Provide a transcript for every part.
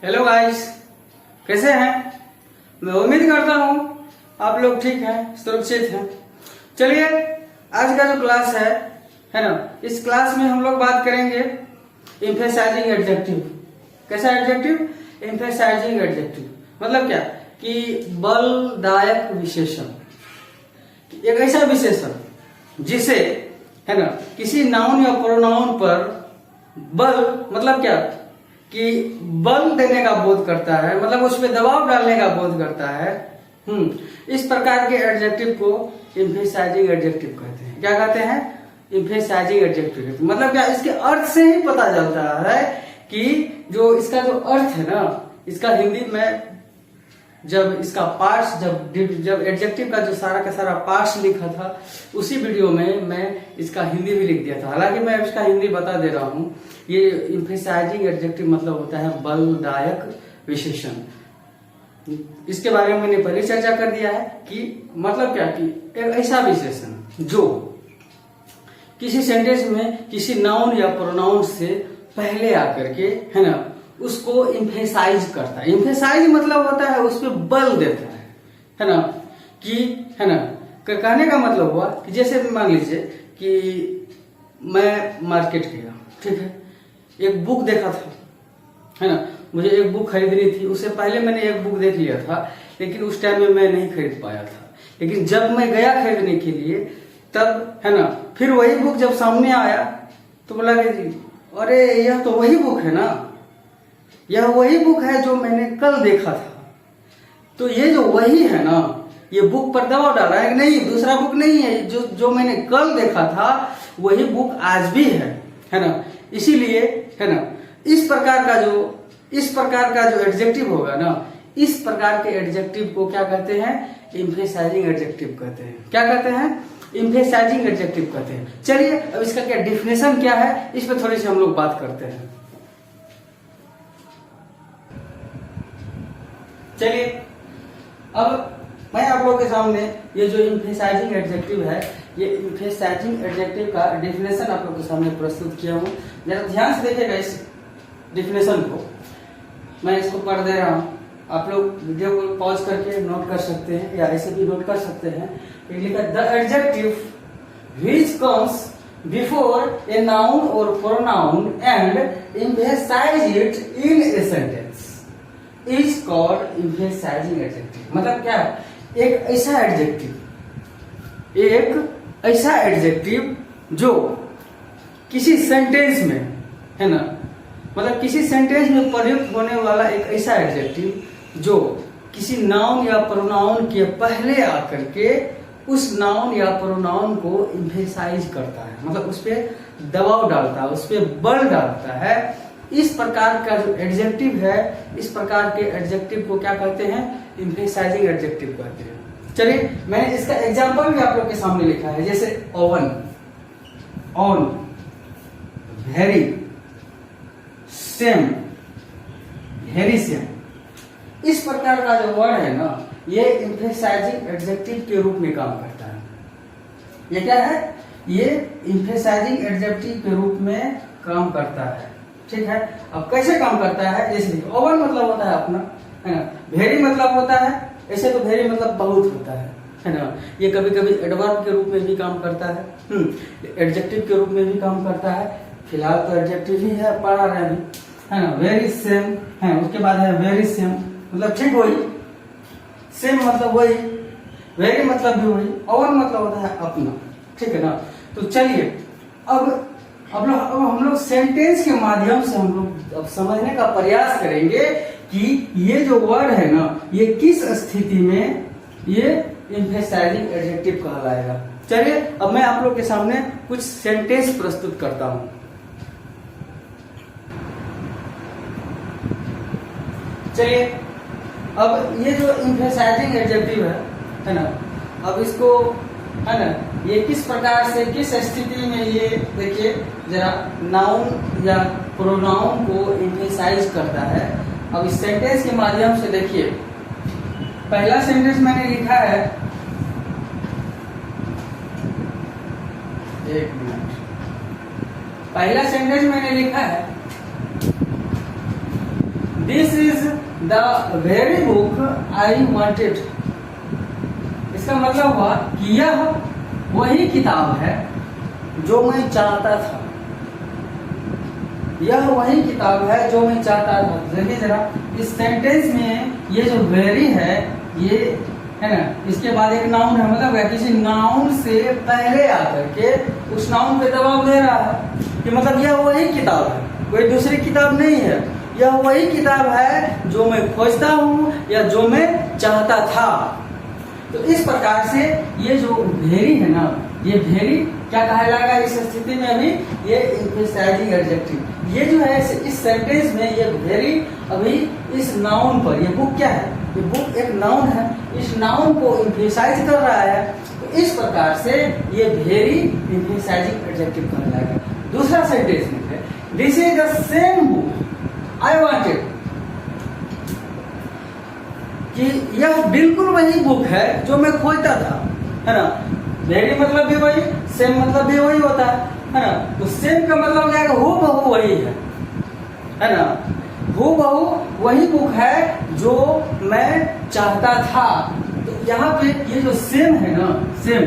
Hello guys, कैसे हैं? मैं उम्मीद करता हूँ आप लोग ठीक हैं, सुरक्षित हैं। चलिए, आज का जो क्लास है ना, इस क्लास में हम लोग बात करेंगे एम्फेसाइजिंग एडजेक्टिव। कैसा एडजेक्टिव? एम्फेसाइजिंग एडजेक्टिव मतलब क्या कि बलदायक विशेषण। एक ऐसा विशेषण जिसे है ना किसी नाउन या प्रोनाउन पर बल मतलब क्या कि बल देने का बोध करता है, मतलब उस पर दबाव डालने का बोध करता है। इस प्रकार के एडजेक्टिव को एम्फेसाइजिंग एडजेक्टिव कहते हैं। क्या कहते हैं? एम्फेसाइजिंग एडजेक्टिव कहते हैं। मतलब क्या, इसके अर्थ से ही पता चलता है कि जो इसका जो अर्थ है ना, इसका हिंदी में जब इसका पार्ट्स जब एडजेक्टिव का जो सारा का सारा पार्ट्स लिखा था, उसी वीडियो में मैं इसका हिंदी भी लिख दिया था। हालांकि मैं इसका हिंदी बता दे रहा हूँ। ये एम्फेसाइजिंग एडजेक्टिव मतलब होता है बलदायक विशेषण। इसके बारे में मैंने पहले चर्चा कर दिया है कि मतलब क्या कि एक ऐसा विशेषण जो किसी सेंटेंस में किसी नाउन या प्रोनाउन से पहले आकर के है ना उसको एम्फेसाइज करता है। एम्फेसाइज मतलब होता है उस पर बल देता है ना कि है ना। कहने का मतलब हुआ कि जैसे मान लीजिए कि मैं मार्केट गया, ठीक है, एक बुक देखा था, है ना, मुझे एक बुक खरीदनी थी। उससे पहले मैंने एक बुक देख लिया था, लेकिन उस टाइम में मैं नहीं खरीद पाया था। लेकिन जब मैं गया खरीदने के लिए, तब है ना फिर वही बुक जब सामने आया तो बोला कि अरे यह तो वही बुक है ना, यह वही बुक है जो मैंने कल देखा था। तो ये जो वही है ना, ये बुक पर दबाव डाला है कि नहीं, दूसरा बुक नहीं है, जो मैंने कल देखा था वही बुक आज भी है ना। इसीलिए है ना इस प्रकार का जो एडजेक्टिव होगा ना, इस प्रकार के एडजेक्टिव को क्या कहते हैं? एम्फेसाइजिंग एडजेक्टिव कहते हैं। क्या कहते हैं? एम्फेसाइजिंग एडजेक्टिव कहते हैं। चलिए, अब इसका क्या डिफिनेशन क्या है, इस पर थोड़ी सी हम लोग बात करते हैं। चलिए, अब मैं आप लोगों के सामने ये जो एम्फेसाइजिंग एडजेक्टिव है, ये एम्फेसाइजिंग एडजेक्टिव का डिफिनेशन आप लोगों के सामने प्रस्तुत किया हूं। जरा ध्यान से देखिएगा इस डिफिनेशन को। मैं इसको पढ़ दे रहा हूं, आप लोग वीडियो को पॉज करके नोट कर सकते हैं या ऐसे भी नोट कर सकते हैं। लिखा the adjective which comes before a noun और pronoun and emphasise it in a sentence is called emphasising adjective. मतलब क्या है? एक ऐसा एडजेक्टिव जो किसी सेंटेंस में है ना, मतलब किसी सेंटेंस में प्रयुक्त होने वाला एक ऐसा एडजेक्टिव जो किसी नाउन या प्रोनाउन के पहले आकर के उस नाउन या प्रोनाउन को एम्फेसाइज करता है, मतलब उस पर दबाव डालता है, उस पर बल डालता है। इस प्रकार का जो एडजेक्टिव है, इस प्रकार के एडजेक्टिव को क्या कहते हैं? एम्फेसाइजिंग एडजेक्टिव कहते हैं। चलिए, मैंने इसका एग्जांपल भी आप लोग के सामने लिखा है, जैसे oven, on, very, same, very same. इस प्रकार का जो वर्ड है ना, ये एम्फेसाइजिंग एडजेक्टिव के रूप में काम करता है। ये क्या है? ये एम्फेसाइजिंग एडजेक्टिव के रूप में काम करता है। ठीक है, अब कैसे काम करता है? जैसे ओवन मतलब होता है अपना, है ना, वेरी मतलब होता है, ऐसे तो वेरी मतलब बहुत होता है ना। ये कभी कभी एडवर्ब के रूप में भी काम करता है, एडजेक्टिव के रूप में भी काम करता है। फिलहाल तो एडजेक्टिव ही है, पढ़ा रहे हैं, है ना। वेरी सेम है, उसके बाद है वेरी सेम मतलब ठीक वही, सेम मतलब वही, वेरी मतलब भी वही, ओवन मतलब होता है अपना। ठीक है ना। तो चलिए, अब हम लोग सेंटेंस के माध्यम से हम लोग अब समझने का प्रयास करेंगे कि ये जो वर्ड है ना, ये किस स्थिति में ये एम्फेसाइजिंग एडजेक्टिव कहलाएगा। चलिए, अब मैं आप लोग के सामने कुछ सेंटेंस प्रस्तुत करता हूं। चलिए, अब ये जो एम्फेसाइजिंग एडजेक्टिव है ना, अब इसको है ना ये किस प्रकार से, किस स्थिति में ये देखिए जरा नाउन या प्रोनाउन को एम्फेसाइज करता है। अब इस सेंटेंस के माध्यम से देखिए, पहला सेंटेंस मैंने लिखा है, एक मिनट, पहला सेंटेंस मैंने लिखा है this is the very book I wanted. इसका मतलब हुआ कि यह वही किताब है जो मैं चाहता था। यह वही किताब है जो मैं चाहता था। देखिए जरा, इस सेंटेंस में ये जो वेरी है, ये है ना, इसके बाद एक नाउन है, मतलब किसी नाउन से पहले आकर के उस नाउन पे दबाव दे रहा है कि मतलब यह वही किताब है, कोई दूसरी किताब नहीं है। यह वही किताब है जो मैं खोजता हूँ या जो मैं चाहता था। तो इस प्रकार से ये जो वेरी है ना, ये वेरी क्या कहलाएगा इस स्थिति में? अभी ये एम्फेसाइजिंग एडजेक्टिव। ये जो है इस सेंटेंस में ये वेरी अभी इस नाउन पर, ये बुक क्या है? ये बुक एक नाउन है, इस नाउन को एम्फेसाइज कर रहा है। तो इस प्रकार से ये वेरी एम्फेसाइजिंग एडजेक्टिव कहलाएगा। दूसरा सेंटेंस में है this is the same book I wanted, कि यह बिल्कुल वही बुक है जो मैं खोजता था, है ना। वेरी मतलब भी वही, सेम मतलब भी वही होता है ना। तो सेम का मतलब क्या है? हूबहू वही है ना। हूबहू वही बुक है जो मैं चाहता था। तो यहाँ पे ये जो सेम है ना, same,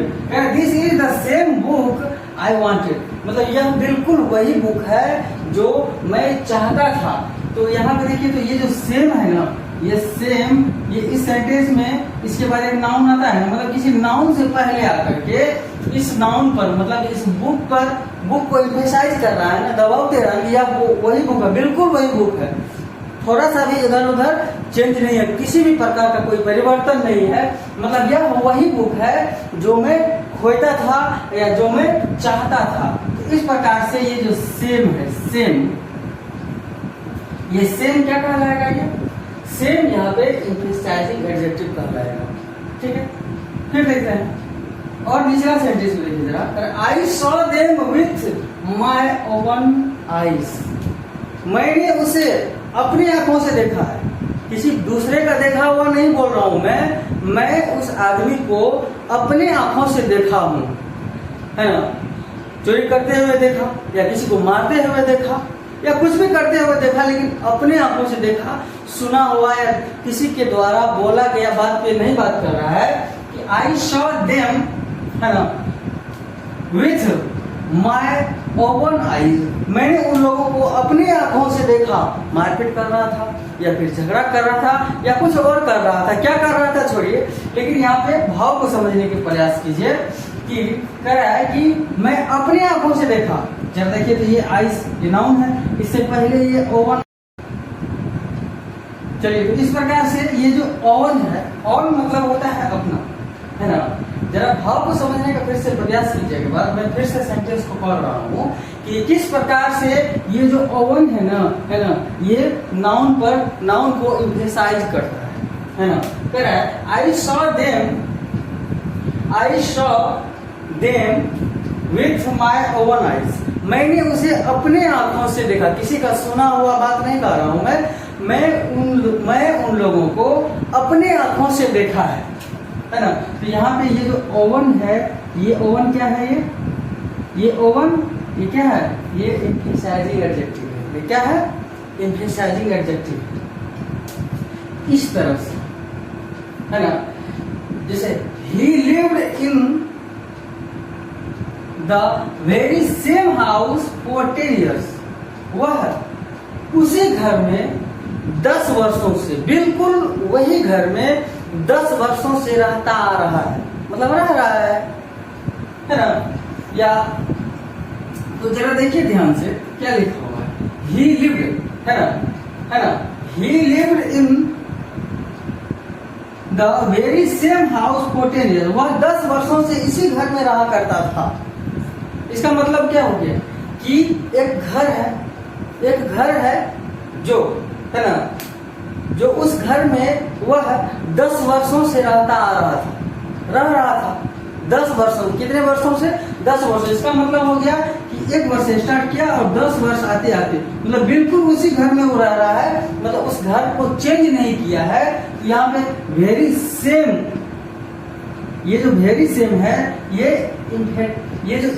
this is the same book I wanted, मतलब यह बिल्कुल वही बुक है जो मैं चाहता था। तो यहाँ पे देखिए, तो ये जो सेम है ना, ये सेम, ये इस सेंटेंस में इसके बाद एक नाउन आता है, मतलब किसी नाउन से पहले आकर के इस नाउन पर, मतलब इस बुक पर, बुक को एम्फेसाइज कर रहा है ना, दबाव दे रहा है कि यह वही बुक है, बिल्कुल वही बुक है, थोड़ा सा भी इधर उधर चेंज नहीं है, किसी भी प्रकार का कोई परिवर्तन नहीं है। मतलब यह वही बुक है जो मैं खोजता था या जो मैं चाहता था। तो इस प्रकार से ये जो सेम है, सेम, ये सेम क्या कहलाएगा? ये सेम यहाँ पे एम्फेसाइजिंग एडजेक्टिव कहलाएगा। ठीक है, फिर देखते हैं और निचला सेंटेंस में देखिए जरा, I saw them with my open eyes, मैंने उसे अपनी आंखों से देखा है, किसी दूसरे का देखा हुआ नहीं बोल रहा हूं मैं उस आदमी को अपने आंखों से देखा हूं, है ना। चोरी करते हुए देखा, या किसी को मारते हुए देखा, या कुछ भी करते हुए देखा, लेकिन अपने आंखों से देखा, सुना हुआ या किसी के द्वारा बोला गया बात पे नहीं बात कर रहा है कि आई सॉ देम, है ना, विथ माय ओपन आईज, मैंने उन लोगों को अपनी आंखों से देखा। मारपीट कर रहा था या फिर झगड़ा कर रहा था या कुछ और कर रहा था, क्या कर रहा था छोड़िए, लेकिन यहाँ पे भाव को समझने के प्रयास कीजिए कि कह रहा है कि मैं अपनी आंखों से देखा। जब देखिए तो ये आईज, ये नाउन है, इससे पहले ये ओवन। चलिए, तो इस प्रकार से ये जो ओवन है, ओवन मतलब होता है अपना, है ना। जरा भाव को समझने का फिर से प्रयास कीजिएगा। मैं फिर से सेंटेंस को पढ़ रहा हूँ कि किस प्रकार से ये जो ओवन है ना, ये नाउन पर, नाउन को एम्फेसाइज करता है ना। कह रहा है I saw them with my oven eyes, मैंने उसे अपने आंखों से देखा, किसी का सुना हुआ बात नहीं कर रहा हूं मैं उन लोगों को अपने आंखों से देखा है ना। तो यहाँ पे ये जो ओवन है, ये ओवन क्या है? ये ओवन, ये क्या है? ये एम्फेसाइजिंग एडजेक्टिव है। ये क्या है? एम्फेसाइजिंग एडजेक्टिव, इस तरह से, है ना। जैसे ही lived in the very same house for 10 years, वह उसी घर में 10 वर्षों से, बिल्कुल वही घर में 10 वर्षों से रहता आ रहा है, मतलब रह रहा है ना। या तो जरा देखिए ध्यान से क्या लिखा हुआ है, ही लिव्ड, है ना, ही lived in the very same house for 10 years, वह 10 वर्षों से इसी घर में रहा करता था। इसका मतलब क्या हो गया कि एक घर है जो, है ना, जो उस घर में वह 10 वर्षों से रह रहा था 10 वर्षों, कितने वर्षों से? 10 वर्ष। इसका मतलब हो गया कि 1 वर्ष से स्टार्ट किया और 10 वर्ष आते आते, मतलब बिल्कुल उसी घर में वो रह रहा है, मतलब उस घर को चेंज नहीं किया है। तो यहाँ पे वेरी सेम, ये जो वेरी सेम है, ये जो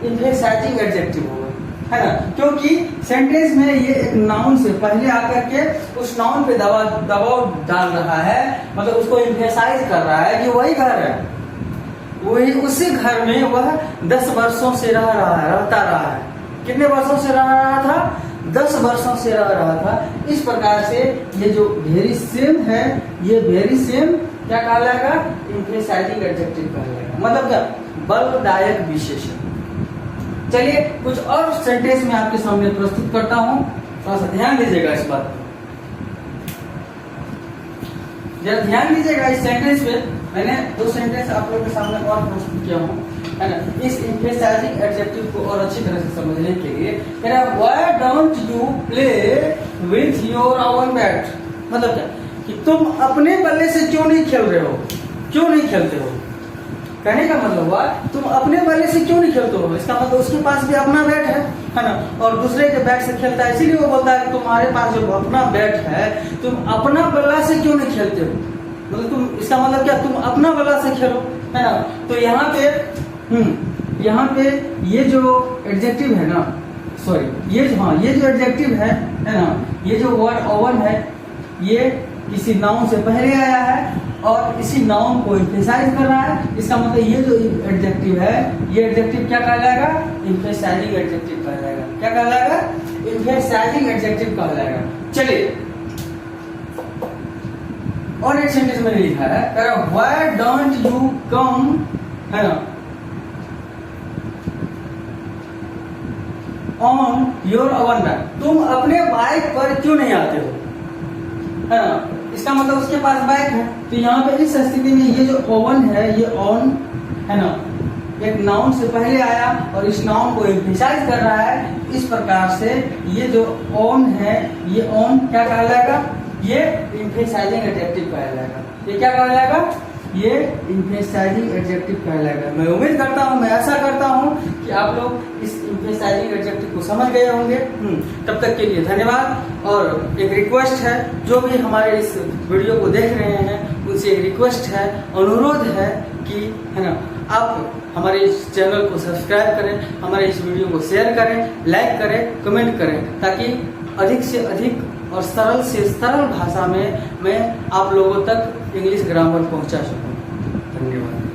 एम्फेसाइजिंग एडजेक्टिव होगा, है ना, क्योंकि सेंटेंस में ये एक नाउन से पहले आकर के उस नाउन पे दबाव डाल रहा है, मतलब उसको एम्फेसाइज कर रहा है कि वही घर है, वही उसी घर में वह 10 वर्षों से रहता रहा है। कितने वर्षों से रह रहा था? 10 वर्षों से रह रहा था। इस प्रकार से ये जो वेरी सेम है, ये वेरी सेम क्या कहलाएगा? एम्फेसाइजिंग एडजेक्टिव कहलाएगा। मतलब क्या? बलदायक विशेषण। चलिए कुछ और सेंटेंस में आपके सामने प्रस्तुत करता हूं, थोड़ा सा ध्यान दीजिएगा इस बात पर, जरा ध्यान दीजिएगा इस सेंटेंस पे। मैंने 2 सेंटेंस आप लोगों के सामने और प्रस्तुत किया हूं, है ना, इस एम्फेसाइजिंग एडजेक्टिव को और अच्छी तरह से समझने के लिए। कह रहा है why don't you play with your oven bat. मतलब क्या कि तुम अपने बल्ले से क्यों नहीं खेल रहे हो, क्यों नहीं खेलते हो। कहने का मतलब हुआ तुम अपने बल्ले से क्यों नहीं खेलते हो, इसका मतलब उसके पास भी अपना बैट है ना, और दूसरे के बैट से खेलता है, इसीलिए वो बोलता है कि तुम्हारे पास जो अपना बैट है तुम अपना बल्ला से क्यों नहीं खेलते हो। मतलब तुम, इसका मतलब क्या, तुम अपना बल्ला से खेलो, है ना। तो यहाँ पे ये जो एडजेक्टिव है ना, सॉरी ये जो एडजेक्टिव है ना, ये जो वर्ड ओवन है ये किसी नाउन से पहले आया है और इसी नाउन को एम्फेसाइज कर रहा है। इसका मतलब ये जो एडजेक्टिव है, ये एडजेक्टिव क्या कहलाएगा? एम्फेसाइजिंग एडजेक्टिव कहलाएगा। क्या कहलाएगा? एम्फेसाइजिंग एडजेक्टिव कहलाएगा। चलिए और एक सेंटेंस में लिखा है व्हाई डोंट यू कम, है ना, ऑन योर ओवन बाइक। तुम अपने बाइक पर क्यों नहीं आते हो, है ना। इसका मतलब उसके पास बाइक है। तो यहाँ पे इस स्थिति में ये जो ओवन है, ये ऑन है ना, एक नाउन से पहले आया और इस नाउन को एम्फेसाइज कर रहा है। इस प्रकार से ये जो ऑन है, ये ऑन क्या कहलाएगा? ये एम्फेसाइजिंग एडजेक्टिव कहलाएगा। ये क्या कहलाएगा? ये एम्फेसाइजिंग एडजेक्टिव कहलाएगा। मैं उम्मीद करता हूँ, मैं ऐसा करता हूँ कि आप लोग इस एम्फेसाइजिंग एडजेक्टिव को समझ गए होंगे। तब तक के लिए धन्यवाद। और एक रिक्वेस्ट है, जो भी हमारे इस वीडियो को देख रहे हैं उनसे एक रिक्वेस्ट है, अनुरोध है कि, है ना, आप हमारे इस चैनल को सब्सक्राइब करें, हमारे इस वीडियो को शेयर करें, लाइक करें, कमेंट करें, ताकि अधिक से अधिक और सरल से सरल भाषा में मैं आप लोगों तक इंग्लिश ग्रामर पहुंचा सकूं। धन्यवाद।